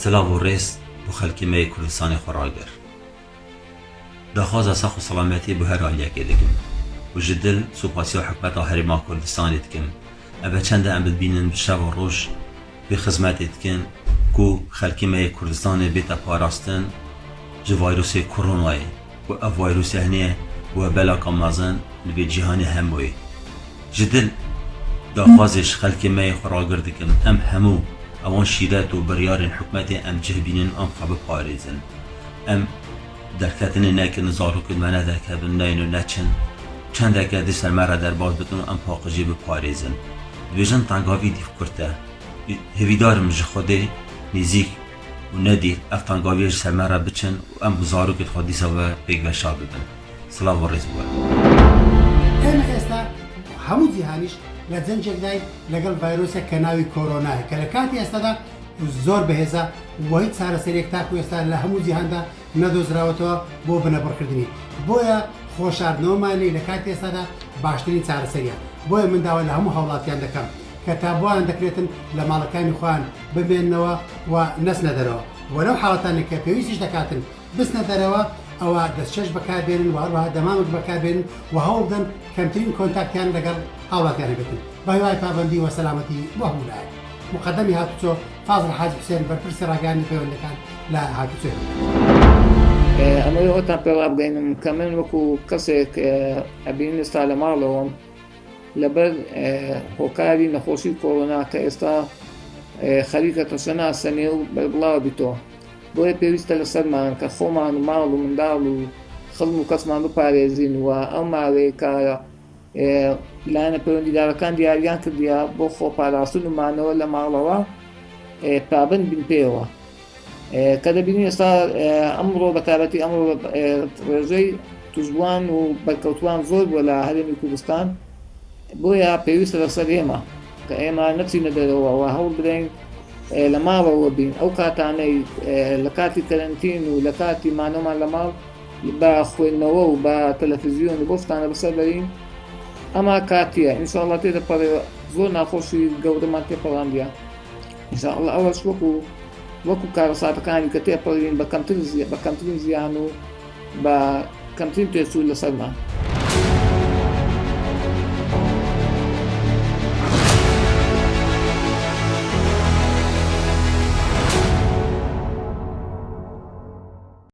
سلاو و ریس بو خلکی می کردستان خوراگر دخواز سخ و سلامتی بو هر آلیا که دکم و جدل سوپاسی و حکمت هریما کردستانی دکم اوه چند ام بدبینن بشب و روش به خدمت دکن کو خلکی می کردستان بیتا پاراستن جو ویروس کرونای و اف ویروس هنیه و بلا کامازن لبی جهانی هموی جدل دخوازش خلکی می خوراگر دکم ام همو اوان شیرات و بریارن حکمت ام جهبینن ام خب پاریزن ام درکتن نکن زارو کد منه درکبن نینو نچن چند اگه دی سرمره در باز بتون ام پاقجی به پاریزن دویجن تنگاوی دیف کرده هویدارم جه خوده نزیک و ندیر اف تنگاوی سرمره بچن و ام زارو کد خودی سوا بیگ و شاد بدن سلام و رز بود ام استا همو جهانیش لزنجك داي لقل فيروسا كناوي كورونا كلكاتي استدا زور بهزا وهيت صار سريك تاكو استا لهمو جهاندا ندوز راوتو بو بنا بركردني بويا خوشار نومالي لكاتي استدا باشترين صار سريا بويا من داول لهمو حولات عندكم كتابوان دكريتن لمالكان اخوان بمنوا ونسنا دروا ولو حالتان كبيويسش دكاتن بس ندروا او دستشش بكابين وهروها دمامك بكابين وهودن كمترين كونتاكتيان لقل حولات يعني بكن بايواي بابندي وسلامتي وهولاي مقدمي هاتوتو فاضل حاج حسين بربرسي راقاني بيون كان لا هاتوتو أنا يوتا بيلاب بين كمان وكو كسك أبين استعلى مارلون لبر هوكاري نخوشي كورونا كاستا خريكة سنة سنة بالبلا بتو بوي بيريستا لسلمان كخوما مارلو من دارلو خدمو كسمان دو باريزين وأماري كارا لأن بيرون دارا كان دياريان كديا بوخو باراسون مانو لمارلوا بابن بين بيوا كذا بيني صار أمره بتابتي أمره رجعي تجوان وبالكوتوان زود ولا هذا من كردستان بويا بيوس السليمة كأما نفسي ندروا وهول بدين لما هو بين أو كاتاني لكاتي كارنتين ولكاتي ما نوم على مال بأخوين نوو بتلفزيون بوفتانا بسبرين أما كاتيا إن شاء الله تيجي برا زورنا خوشي جودة ما تبرانديا إن شاء الله أول شوكو وكو كارسات كاني كتير برين بكمتين زيانو بكمتين تيسول لسلمان